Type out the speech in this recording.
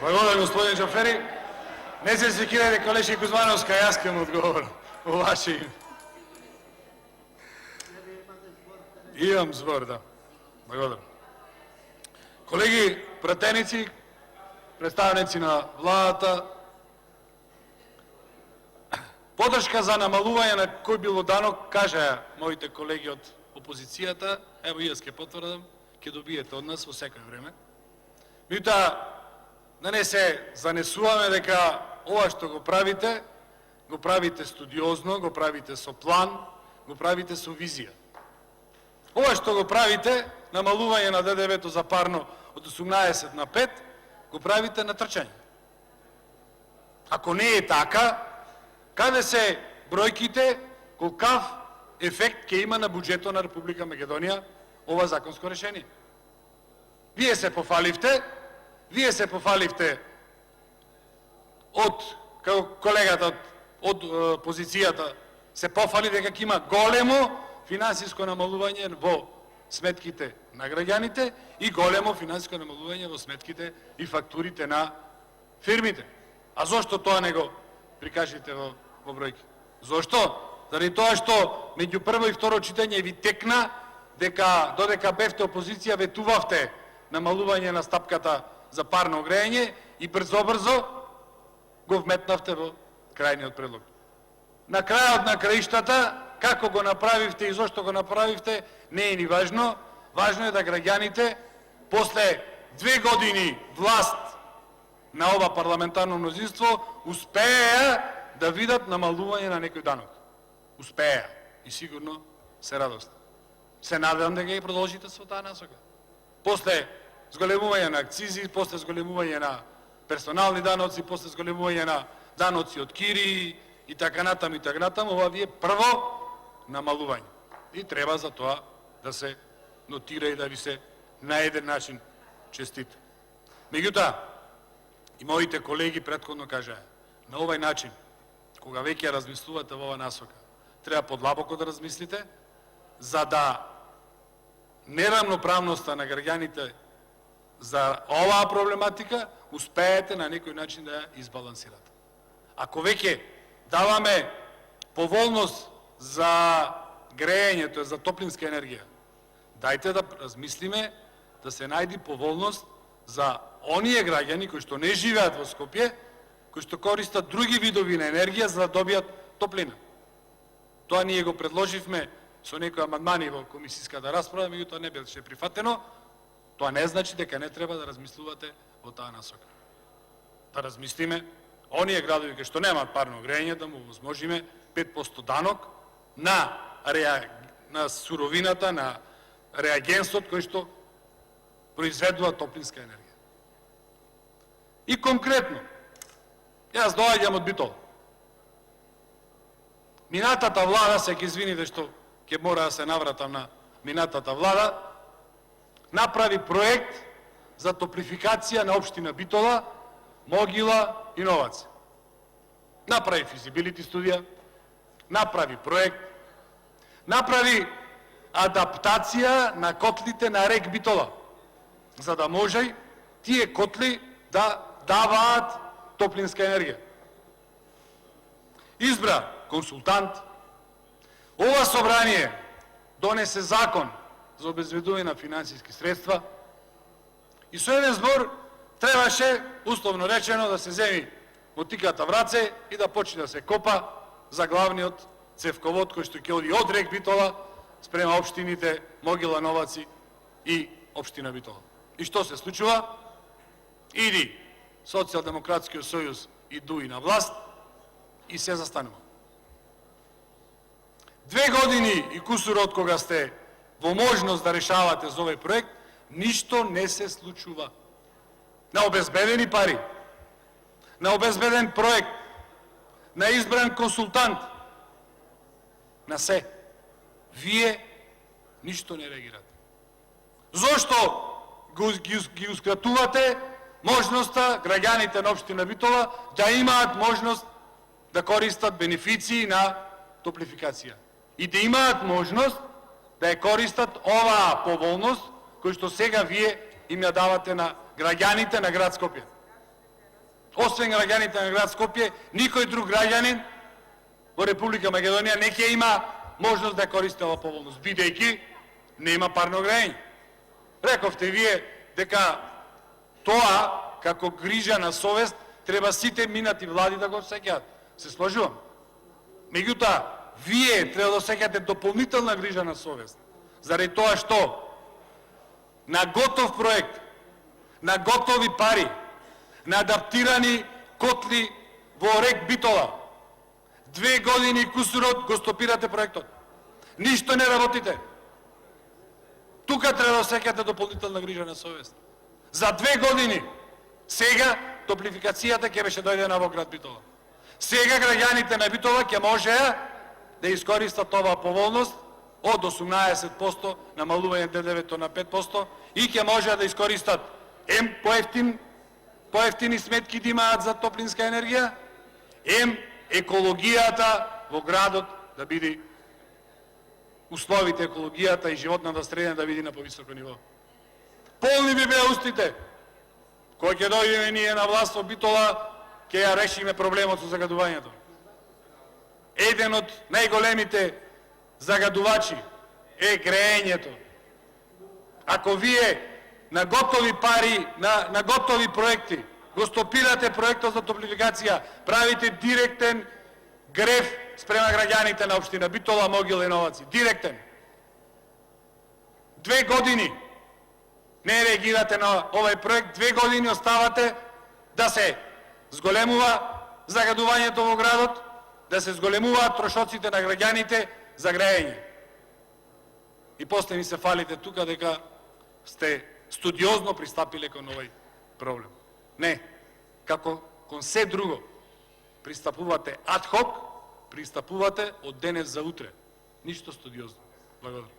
Благодаря, господин Джафери. Не се секирайте, колежи Кузмановска, аз към отговор. У ваше име. Имам збор, да. Благодаря. Колеги, пратеници, представници на владата, подршка за намалување на кој било данок, кажа моите колеги од опозицијата, ево и јас ќе потврдам, ќе добиете од нас во секој време. Меѓутоа, да не се занесуваме дека ова што го правите студиозно, го правите со план, го правите со визија. Ова што го правите, намалување на ДДВ-то за парно од 18 на 5, го правите на трчање. Ако не е така, каде се бројките, колкав ефект ќе има на буџетот на Република Македонија ова законско решение? Вие се пофаливте од, како колегата од позицијата се пофали дека ќе има големо финансиско намалување во сметките на граѓаните и големо финансиско намалување во сметките и фактурите на фирмите. А зошто тоа не го прикажете во бројки? Зошто? Заради тоа што меѓу прво и второ читање ви текна дека додека бевте опозиција ветувавте намалување на стапката за парно грејење и брзо го вметнавте во крајниот предлог. На крајот на краиштата, како го направивте и зошто го направивте, не е ни важно. Важно е да граѓаните после 2 години власт на ова парламентарно мнозинство успееја да видат намалување на некој данок. Успееја и сигурно се радостни. Се надевам дека ги продолжите со таа насока. После зголемување на акцизи, после зголемување на персонални даноци, после зголемување на даноци од кири и така натаму, ова ви е прво намалување. И треба за тоа да се нотира и да ви се на еден начин честита. Меѓутоа, и моите колеги претходно кажаа, на овај начин, кога веќе размислувате во ова насока, треба подлабоко да размислите, за да неравноправноста на граѓаните за оваа проблематика успеете на некој начин да ја избалансирате. Ако веќе даваме поволност за грејењето, за топлинска енергија, дајте да размислиме да се најди поволност за оние граѓани кои што не живеат во Скопје, кои што користат други видови на енергија за да добијат топлина. Тоа ние го предложивме со некои амандмани во комисиската расправа, меѓутоа не беше прифатено. Тоа не значи дека не треба да размислувате во таа насока. Да размислиме оние градови кои што немаат парно грејење да му возможиме 5% данок на суровината, на реагенсот кој што произведува топлинска енергија. И конкретно, јас доаѓам од Битола. Минатата влада, се ќе извините што ќе мора да се навратам на минатата влада, направи проект за топлификација на општина Битола, Могила и Новац. Направи физибилити студија, направи проект, направи адаптација на котлите на рек Битола, за да може тие котли да даваат топлинска енергија. Избра консултант. Ова собрание донесе закон за обезбедување на финансиски средства и со еден збор требаше, условно речено, да се земи мотиката в раце и да почне да се копа за главниот цевковод кој што ќе оди од рек Битола спрема општините Могила, Новаци и општина Битола. И што се случува? Иди Социјалдемократскиот сојуз и дуи на власт и се застанува. 2 години и кусур од кога сте во можност да решавате за овој проект, ништо не се случува. На обезбедени пари, на обезбеден проект, на избран консултант, на се. Вие ништо не реагирате. Зошто ги ускратувате можноста граѓаните на општина Битола да имаат можност да користат бенефиции на топлификација и да имаат можност да ја користат оваа поволност кој што сега вие им ја давате на граѓаните на град Скопје. Освен граѓаните на град Скопје, никој друг граѓанин во Република Македонија не ќе има можност да користи ова поволност, бидејќи нема парно грејење. Рековте вие дека тоа, како грижа на совест, треба сите минати влади да го сеќаат. Се сложувам. Меѓутоа, вие треба да сеќате дополнителна грижа на совест. Заради тоа што на готов проект, на готови пари, на адаптирани котли во рек Битола, 2 години и кусурот го стопирате проектот. Ништо не работите. Тука треба да сеќате дополнителна грижа на совест. За 2 години, сега топлификацијата ќе беше дојдена во град Битола. Сега граѓаните на Битола ќе можеа да искористат оваа поволност од 18% намалување ДДВ-то на 5% и ќе можеа да искористат поевтини сметки да имаат за топлинска енергија, екологијата во градот да биде, условите, екологијата и животната средина да биде на повисоко ниво. Полни би беа устите. Кој ќе дојдеме ние на власт во Битола, ќе ја решиме проблемот со загадувањето. Еден од најголемите загадувачи е греењето. Ако вие на готови пари, на готови проекти, го стопирате проектот за топлификација, правите директен грев спрема граѓаните на општина Битола, Могила и Новаци. Директен. 2 години не реагирате на овој проект, 2 години оставате да се зголемува загадувањето во градот, да се зголемуваат трошоците на граѓаните за греење. И после ми се фалите тука дека сте студиозно пристапиле кон овој проблем. Не, како кон се друго, пристапувате адхок, пристапувате од денес за утре. Ништо студиозно. Благодарам.